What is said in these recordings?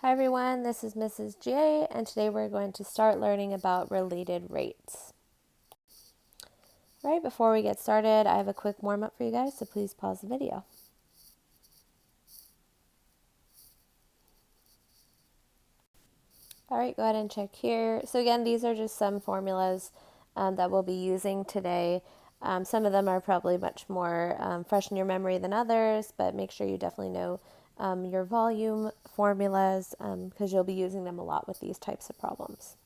Hi everyone, this is Mrs. J, and today we're going to start learning about related rates. Right before we get started, I have a quick warm-up for you guys, so please pause the video. Alright, go ahead and check here. So again, these are just some formulas that we'll be using today. Some of them are probably much more fresh in your memory than others, but make sure you definitely know your volume formulas because you'll be using them a lot with these types of problems.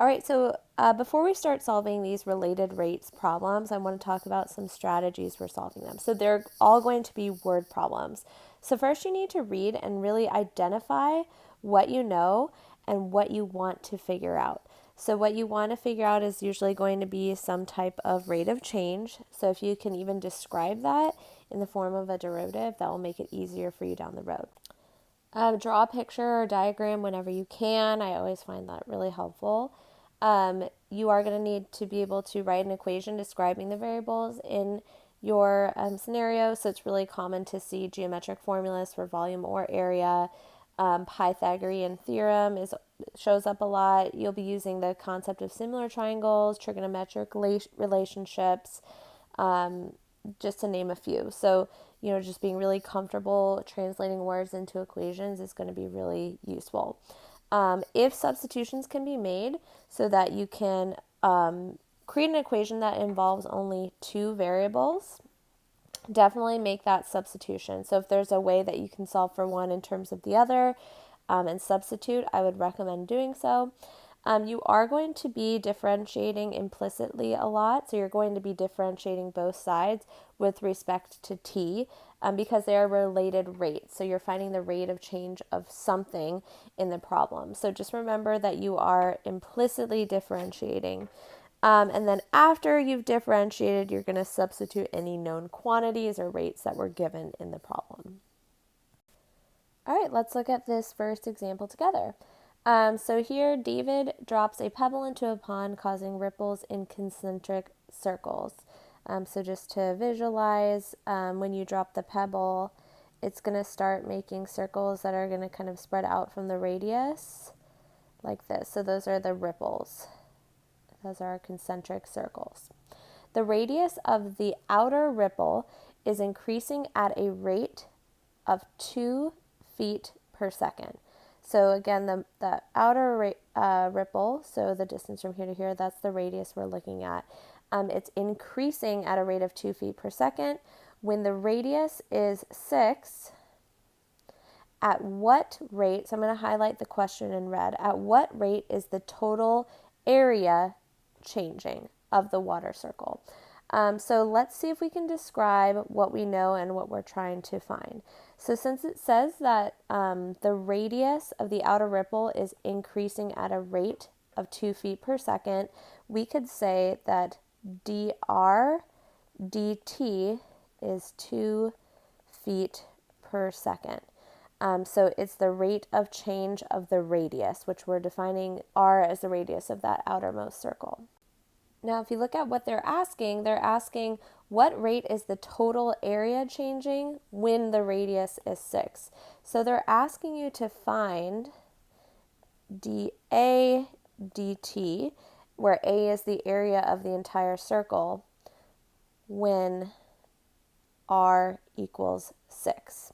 All right, so before we start solving these related rates problems, I want to talk about some strategies for solving them. So they're all going to be word problems. So first you need to read and really identify what you know and what you want to figure out. So what you want to figure out is usually going to be some type of rate of change. So if you can even describe that in the form of a derivative, that will make it easier for you down the road. Draw a picture or diagram whenever you can. I always find that really helpful. You are going to need to be able to write an equation describing the variables in your scenario. So it's really common to see geometric formulas for volume or area. Pythagorean theorem shows up a lot. You'll be using the concept of similar triangles, trigonometric relationships, just to name a few. So, just being really comfortable translating words into equations is going to be really useful. If substitutions can be made so that you can create an equation that involves only two variables, definitely make that substitution. So if there's a way that you can solve for one in terms of the other and substitute, I would recommend doing so. You are going to be differentiating implicitly a lot, so you're going to be differentiating both sides with respect to t because they are related rates. So you're finding the rate of change of something in the problem. So just remember that you are implicitly differentiating. And then after you've differentiated, you're going to substitute any known quantities or rates that were given in the problem. All right, let's look at this first example together. So here, David drops a pebble into a pond, causing ripples in concentric circles. So just to visualize, when you drop the pebble, it's going to start making circles that are going to kind of spread out from the radius like this. So those are the ripples. Those are concentric circles. The radius of the outer ripple is increasing at a rate of 2 feet per second. So again, the outer ripple, so the distance from here to here, that's the radius we're looking at. It's increasing at a rate of 2 feet per second. When the radius is 6, at what rate, so I'm going to highlight the question in red, at what rate is the total area changing of the water circle? So let's see if we can describe what we know and what we're trying to find. So since it says that the radius of the outer ripple is increasing at a rate of 2 feet per second, we could say that dr dt is 2 feet per second. So it's the rate of change of the radius, which we're defining r as the radius of that outermost circle. Now, if you look at what they're asking what rate is the total area changing when the radius is 6. So they're asking you to find dA dt, where A is the area of the entire circle, when r equals 6.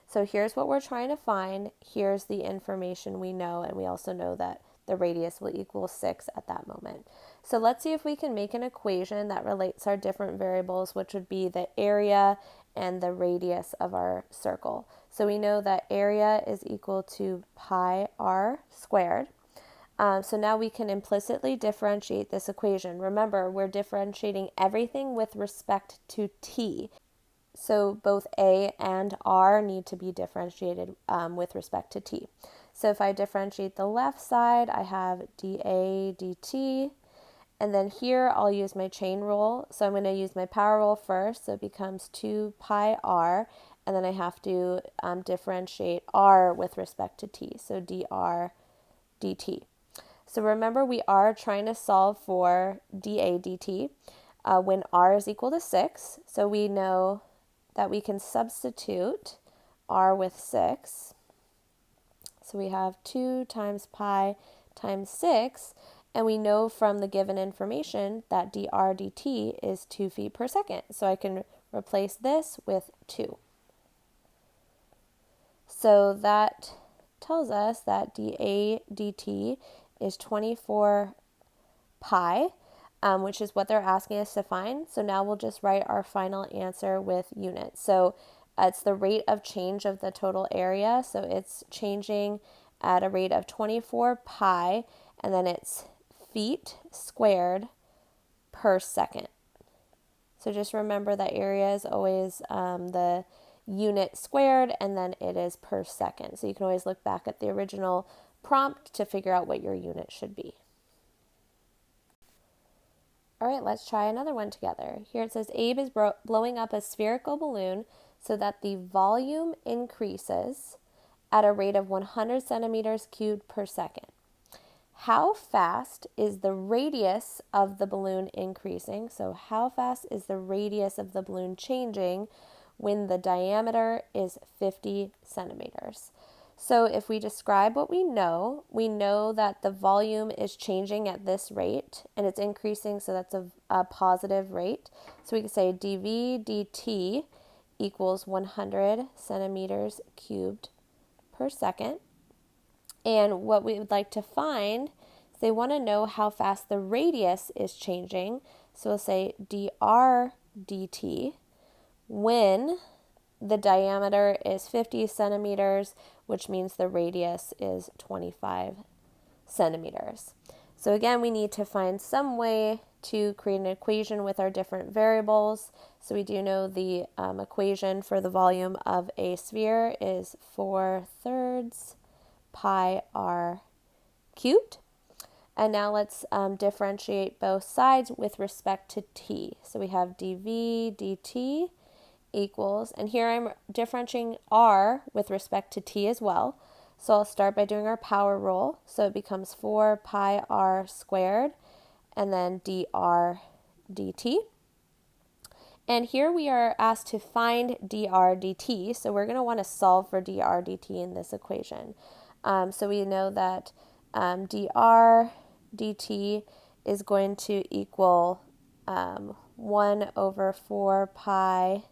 So here's what we're trying to find. Here's the information we know, and we also know that the radius will equal 6 at that moment. So let's see if we can make an equation that relates our different variables, which would be the area and the radius of our circle. So we know that area is equal to pi r squared. So now we can implicitly differentiate this equation. Remember, we're differentiating everything with respect to t. So both a and r need to be differentiated with respect to t. So if I differentiate the left side, I have dA dt. And then here I'll use my chain rule. So I'm going to use my power rule first. So it becomes 2 pi r. And then I have to differentiate r with respect to t. So dr dt. So remember, we are trying to solve for dA dt when r is equal to 6. So we know that we can substitute r with 6. So we have 2 times pi times 6, and we know from the given information that dr dt is 2 feet per second. So I can replace this with 2. So that tells us that dA dt is 24 pi, which is what they're asking us to find. So now we'll just write our final answer with units. So it's the rate of change of the total area. So it's changing at a rate of 24 pi, and then it's feet squared per second. So just remember that area is always the unit squared, and then it is per second. So you can always look back at the original prompt to figure out what your unit should be. All right, let's try another one together. Here it says Abe is blowing up a spherical balloon so that the volume increases at a rate of 100 centimeters cubed per second. How fast is the radius of the balloon increasing? So how fast is the radius of the balloon changing when the diameter is 50 centimeters? So if we describe what we know that the volume is changing at this rate and it's increasing, so that's a positive rate. So we can say dV dt equals 100 centimeters cubed per second. And what we would like to find is they want to know how fast the radius is changing. So we'll say dr dt when the diameter is 50 centimeters, which means the radius is 25 centimeters. So again, we need to find some way to create an equation with our different variables. So we do know the equation for the volume of a sphere is 4/3 pi r cubed. And now let's differentiate both sides with respect to t. So we have dv dt equals, and here I'm differentiating r with respect to t as well. So I'll start by doing our power rule. So it becomes 4 pi r squared, and then dr dt. And here we are asked to find dr dt, so we're going to want to solve for dr dt in this equation. So we know that dr dt is going to equal 1 over 4 pi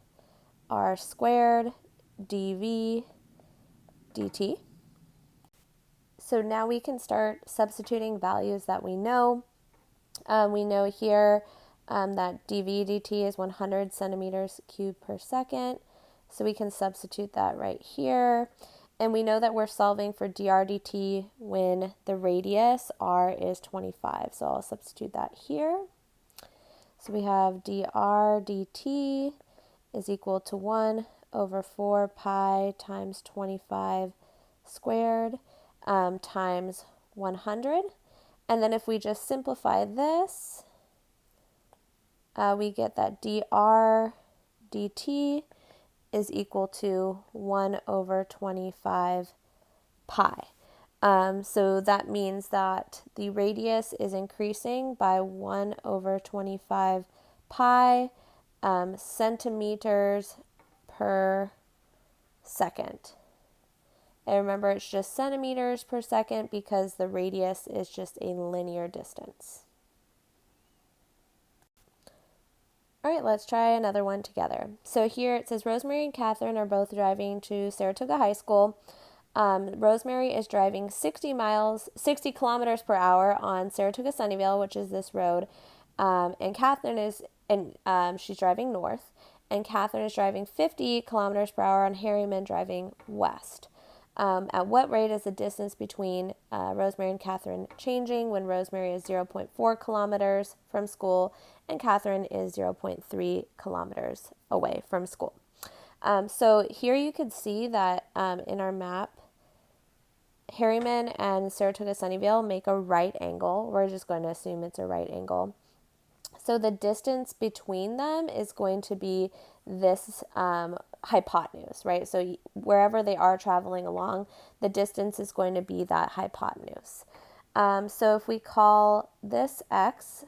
r squared dv dt. So now we can start substituting values that we know. We know here that dV dt is 100 centimeters cubed per second. So we can substitute that right here. And we know that we're solving for dr dt when the radius r is 25. So I'll substitute that here. So we have dr dt is equal to 1 over 4 pi times 25 squared times 100. And then if we just simplify this, we get that dr dt is equal to 1 over 25 pi. So that means that the radius is increasing by 1 over 25 pi centimeters per second. And remember, it's just centimeters per second because the radius is just a linear distance. All right, let's try another one together. So here it says Rosemary and Catherine are both driving to Saratoga High School. Rosemary is driving 60 kilometers per hour on Saratoga Sunnyvale, which is this road. And Catherine she's driving north. And Catherine is driving 50 kilometers per hour on Harriman, driving west. At what rate is the distance between Rosemary and Catherine changing when Rosemary is 0.4 kilometers from school and Catherine is 0.3 kilometers away from school? So here you could see that in our map, Harriman and Saratoga Sunnyvale make a right angle. We're just going to assume it's a right angle. So the distance between them is going to be this hypotenuse, right? So wherever they are traveling along, the distance is going to be that hypotenuse. So if we call this x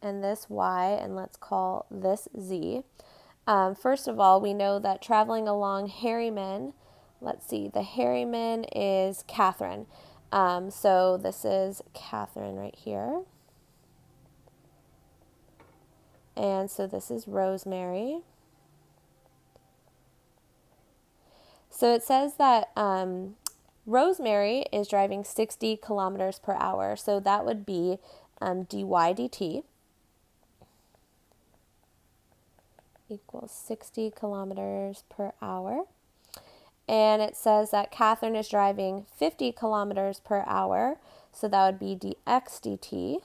and this y, and let's call this z. First of all, we know that traveling along Harriman, let's see, the Harriman is Catherine. So this is Catherine right here. And so this is Rosemary. So it says that Rosemary is driving 60 kilometers per hour. So that would be dy dt equals 60 kilometers per hour. And it says that Catherine is driving 50 kilometers per hour. So that would be dx dt.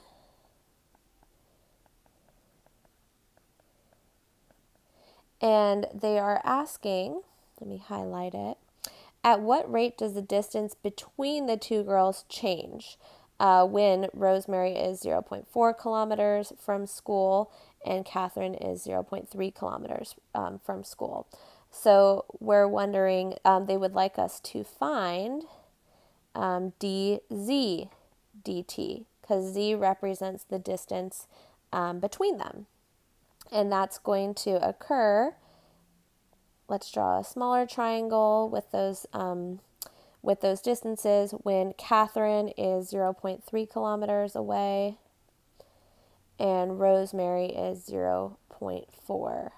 And they are asking, let me highlight it, at what rate does the distance between the two girls change when Rosemary is 0.4 kilometers from school and Catherine is 0.3 kilometers from school? So we're wondering, they would like us to find dz dt, because z represents the distance between them. And that's going to occur. Let's draw a smaller triangle with those distances when Catherine is 0.3 kilometers away and Rosemary is 0.4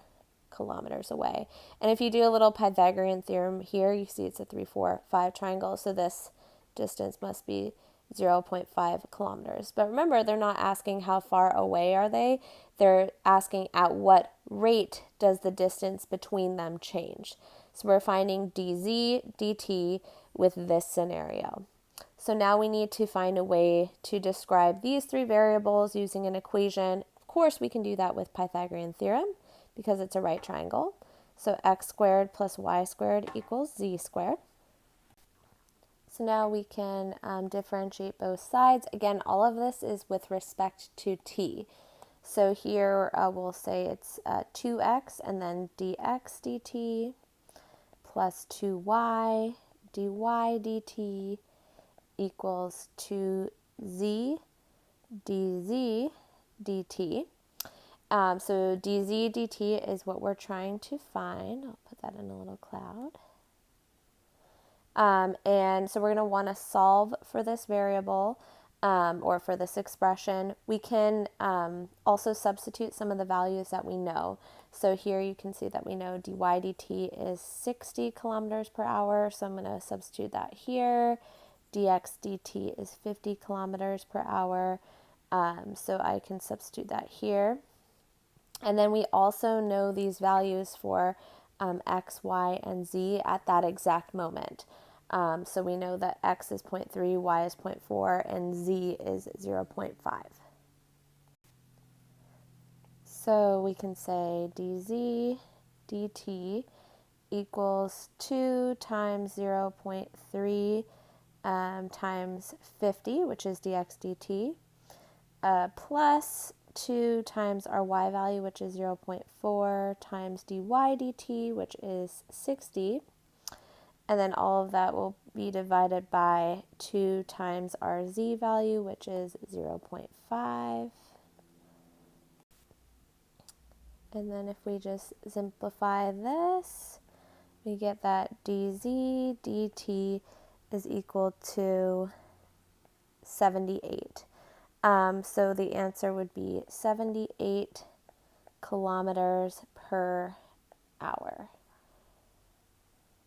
kilometers away. And if you do a little Pythagorean theorem here, you see it's a 3, 4, 5 triangle. So this distance must be 0.5 kilometers. But remember, they're not asking how far away are they. They're asking at what rate does the distance between them change. So we're finding dz dt with this scenario. So now we need to find a way to describe these three variables using an equation. Of course, we can do that with Pythagorean theorem because it's a right triangle. So x squared plus y squared equals z squared. So now we can differentiate both sides. Again, all of this is with respect to t. So here we'll say it's 2x and then dx dt plus 2y dy dt equals 2z dz dt. So dz dt is what we're trying to find. I'll put that in a little cloud. And so we're going to want to solve for this variable or for this expression. We can also substitute some of the values that we know. So here you can see that we know dy dt is 60 kilometers per hour. So I'm going to substitute that here. Dx dt is 50 kilometers per hour. So I can substitute that here. And then we also know these values for x, y, and z at that exact moment. So we know that x is 0.3, y is 0.4, and z is 0.5. So we can say dz dt equals 2 times 0.3 times 50, which is dx dt, plus 2 times our y value, which is 0.4, times dy dt, which is 60. And then all of that will be divided by 2 times our z value, which is 0.5. And then if we just simplify this, we get that dz dt is equal to 78. So the answer would be 78 kilometers per hour.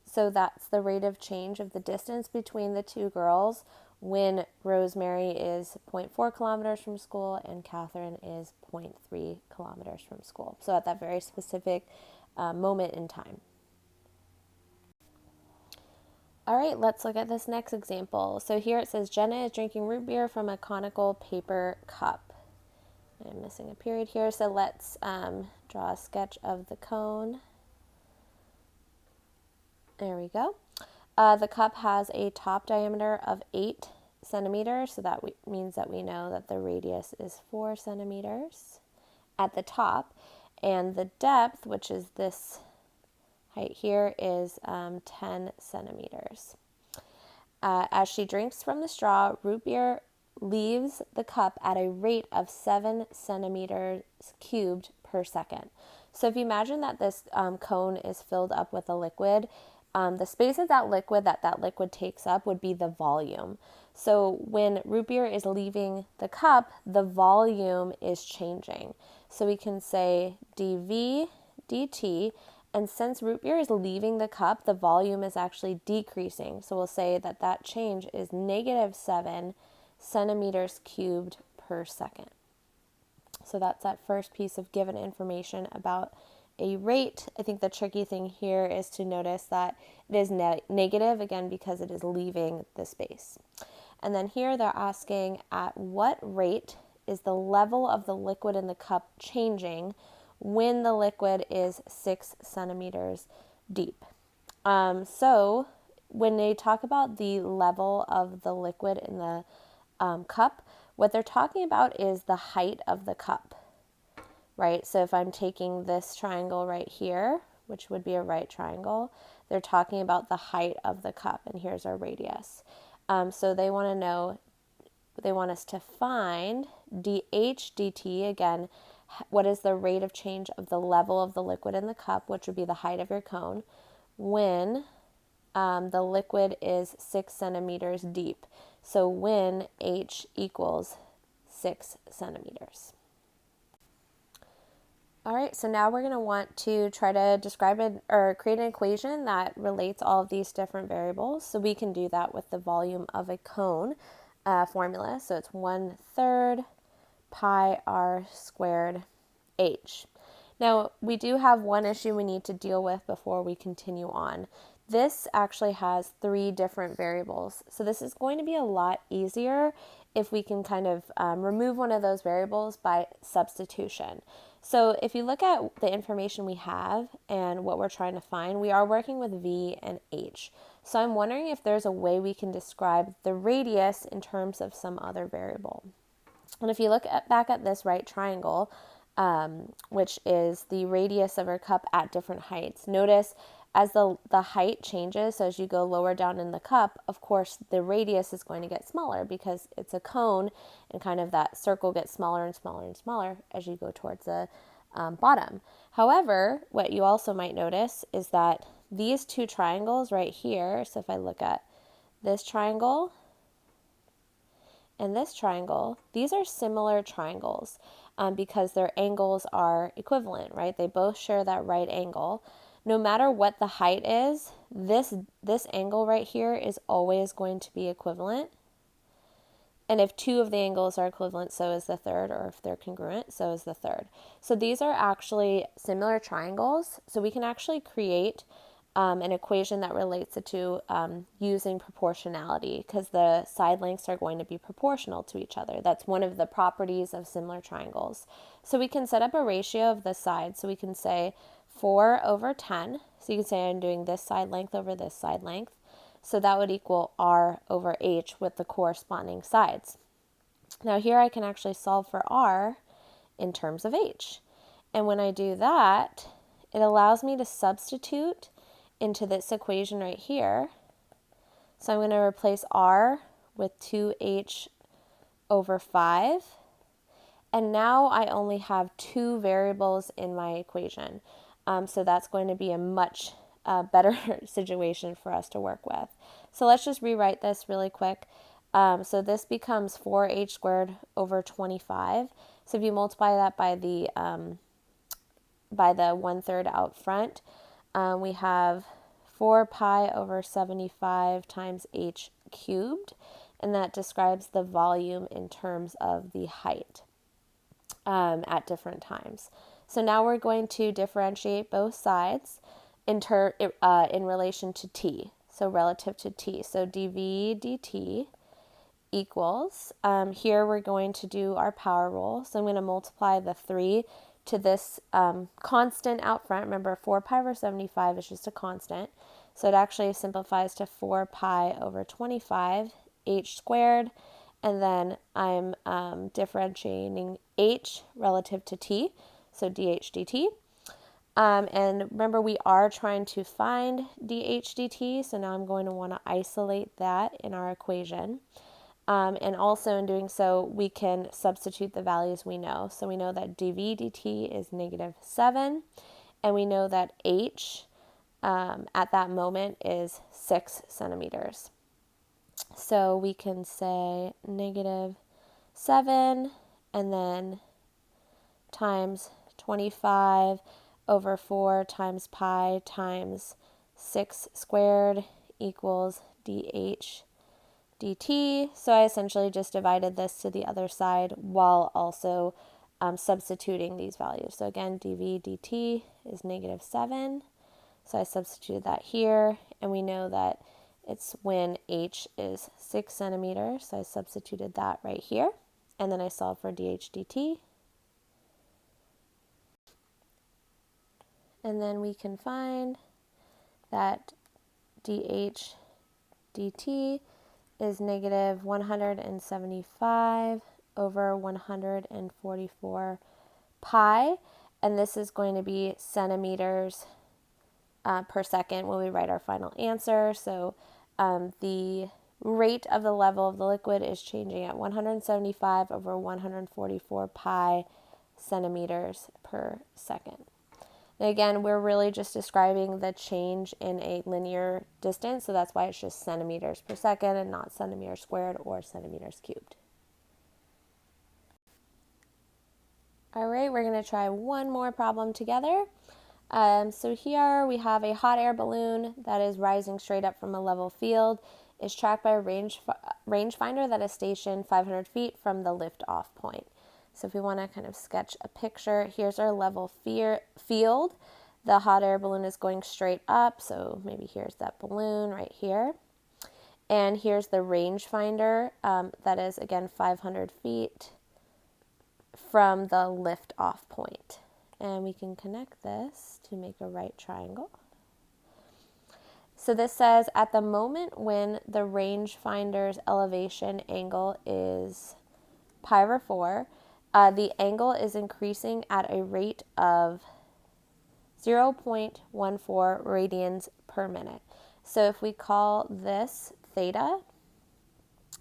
So that's the rate of change of the distance between the two girls when Rosemary is 0.4 kilometers from school and Catherine is 0.3 kilometers from school. So at that very specific moment in time. All right, let's look at this next example. So here it says Jenna is drinking root beer from a conical paper cup. I'm missing a period here, so let's draw a sketch of the cone. There we go. The cup has a top diameter of 8 centimeters, so that means that we know that the radius is 4 centimeters at the top, and the depth, which is this height here, is 10 centimeters. As she drinks from the straw, root beer leaves the cup at a rate of 7 centimeters cubed per second. So if you imagine that this cone is filled up with a liquid, the space of that liquid that liquid takes up would be the volume. So when root beer is leaving the cup, the volume is changing. So we can say dV dt, and since root beer is leaving the cup, the volume is actually decreasing. So we'll say that that change is -7 centimeters cubed per second. So that's that first piece of given information about a rate. I think the tricky thing here is to notice that it is negative, again, because it is leaving the space. And then here they're asking, at what rate is the level of the liquid in the cup changing when the liquid is 6 centimeters deep? So when they talk about the level of the liquid in the cup, what they're talking about is the height of the cup, right? So if I'm taking this triangle right here, which would be a right triangle, they're talking about the height of the cup, and here's our radius. So they want to know, they want us to find dH dt, again, what is the rate of change of the level of the liquid in the cup, which would be the height of your cone, when the liquid is 6 centimeters deep. So when H equals 6 centimeters. All right, so now we're going to want to try to describe it or create an equation that relates all of these different variables. So we can do that with the volume of a cone formula. So it's 1/3 pi r squared h. Now, we do have one issue we need to deal with before we continue on. This actually has 3 different variables. So this is going to be a lot easier if we can kind of remove one of those variables by substitution. So if you look at the information we have and what we're trying to find, we are working with V and H. So I'm wondering if there's a way we can describe the radius in terms of some other variable. And if you look back at this right triangle, which is the radius of our cup at different heights, notice as the height changes, so as you go lower down in the cup, of course, the radius is going to get smaller because it's a cone, and kind of that circle gets smaller and smaller and smaller as you go towards the bottom. However, what you also might notice is that these 2 triangles right here, so if I look at this triangle and this triangle, these are similar triangles because their angles are equivalent, right? They both share that right angle. No matter what the height is, this angle right here is always going to be equivalent. And if 2 of the angles are equivalent, so is the third, or if they're congruent, so is the third. So these are actually similar triangles. So we can actually create an equation that relates the two using proportionality, because the side lengths are going to be proportional to each other. That's one of the properties of similar triangles. So we can set up a ratio of the sides. So we can say 4/10. So you can say I'm doing this side length over this side length. So that would equal R over H with the corresponding sides. Now here I can actually solve for R in terms of H. And when I do that, it allows me to substitute into this equation right here. So I'm going to replace R with 2H over 5. And now I only have 2 variables in my equation. So that's going to be a much better situation for us to work with. So let's just rewrite this really quick. So this becomes 4h squared over 25. So if you multiply that by the 1/3 out front, we have 4 pi over 75 times h cubed, and that describes the volume in terms of the height at different times. So now we're going to differentiate both sides in relation to t, so relative to t. So dv dt equals, here we're going to do our power rule. So I'm going to multiply the 3 to this constant out front. Remember, 4 pi over 75 is just a constant. So it actually simplifies to 4 pi over 25 h squared. And then I'm differentiating h relative to t, so dh dt. And remember, we are trying to find dh dt, so now I'm going to want to isolate that in our equation. And also in doing so, we can substitute the values we know. So we know that dv dt is -7, and we know that h at that moment is 6 centimeters. So we can say -7 and then times 25 over 4 times pi times 6 squared equals dH dt. So I essentially just divided this to the other side while also substituting these values. So again, dV dt is -7. So I substituted that here, and we know that it's when h is 6 centimeters. So I substituted that right here, and then I solved for dH dt. And then we can find that dH dt is -175 over 144 pi, and this is going to be centimeters per second when we write our final answer. So the rate of the level of the liquid is changing at 175 over 144 pi centimeters per second. And again, we're really just describing the change in a linear distance, so that's why it's just centimeters per second and not centimeters squared or centimeters cubed. All right, we're going to try one more problem together. So here we have a hot air balloon that is rising straight up from a level field. It's tracked by a rangefinder that is stationed 500 feet from the lift-off point. So if we want to kind of sketch a picture, here's our level field. The hot air balloon is going straight up, so maybe here's that balloon right here. And here's the rangefinder that is, again, 500 feet from the lift-off point. And we can connect this to make a right triangle. So this says at the moment when the rangefinder's elevation angle is pi over 4, the angle is increasing at a rate of 0.14 radians per minute. So if we call this theta,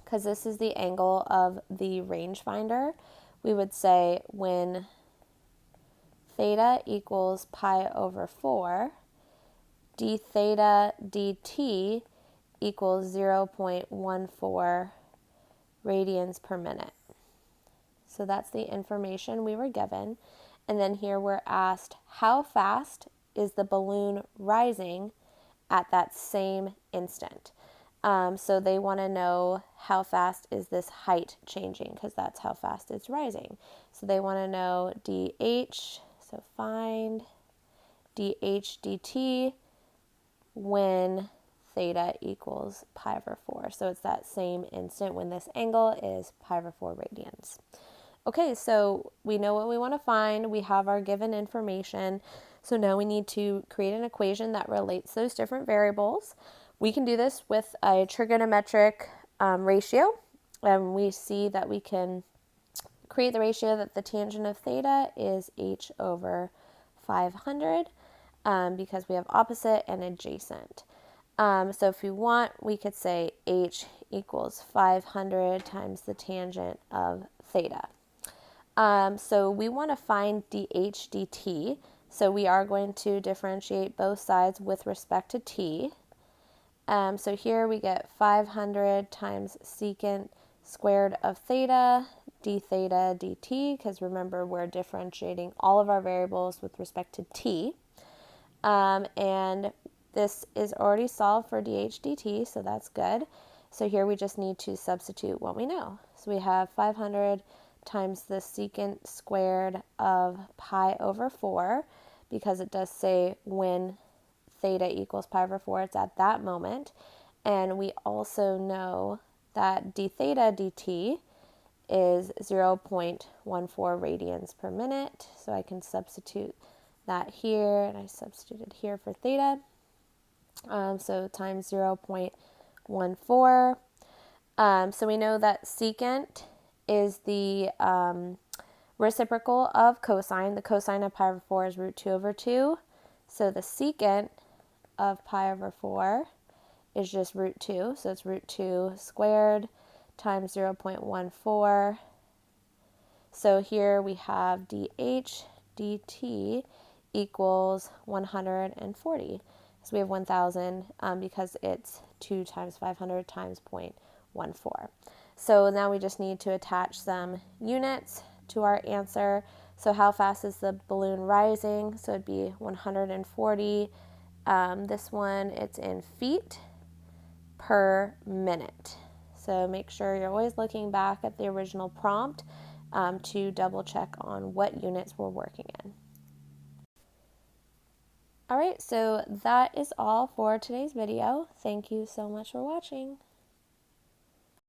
because this is the angle of the rangefinder, we would say when theta equals pi over 4, d theta dt equals 0.14 radians per minute. So that's the information we were given. And then here we're asked, how fast is the balloon rising at that same instant? So they want to know how fast is this height changing, because that's how fast it's rising. So they want to know dH, so find dH dt when theta equals pi over 4. So it's that same instant when this angle is pi over 4 radians. Okay, so we know what we want to find. We have our given information. So now we need to create an equation that relates those different variables. We can do this with a trigonometric ratio. And we see that we can create the ratio that the tangent of theta is h over 500 because we have opposite and adjacent. So if we want, we could say h equals 500 times the tangent of theta. So we want to find dH dt. So we are going to differentiate both sides with respect to t. So here we get 500 times secant squared of theta, d theta dt, because remember we're differentiating all of our variables with respect to t. And this is already solved for dH dt, so that's good. So here we just need to substitute what we know. So we have 500 times the secant squared of pi over 4, because it does say when theta equals pi over 4, it's at that moment. And we also know that d theta dt is 0.14 radians per minute. So I can substitute that here, and I substituted here for theta. So times 0.14. So we know that secant is the reciprocal of cosine. The cosine of pi over 4 is root 2 over 2. So the secant of pi over 4 is just root 2. So it's root 2 squared times 0.14. So here we have dH dt equals 140. So we have 1,000 because it's 2 times 500 times 0.14. So now we just need to attach some units to our answer. So how fast is the balloon rising? So it'd be 140. This one, it's in feet per minute. So make sure you're always looking back at the original prompt to double check on what units we're working in. All right, so that is all for today's video. Thank you so much for watching.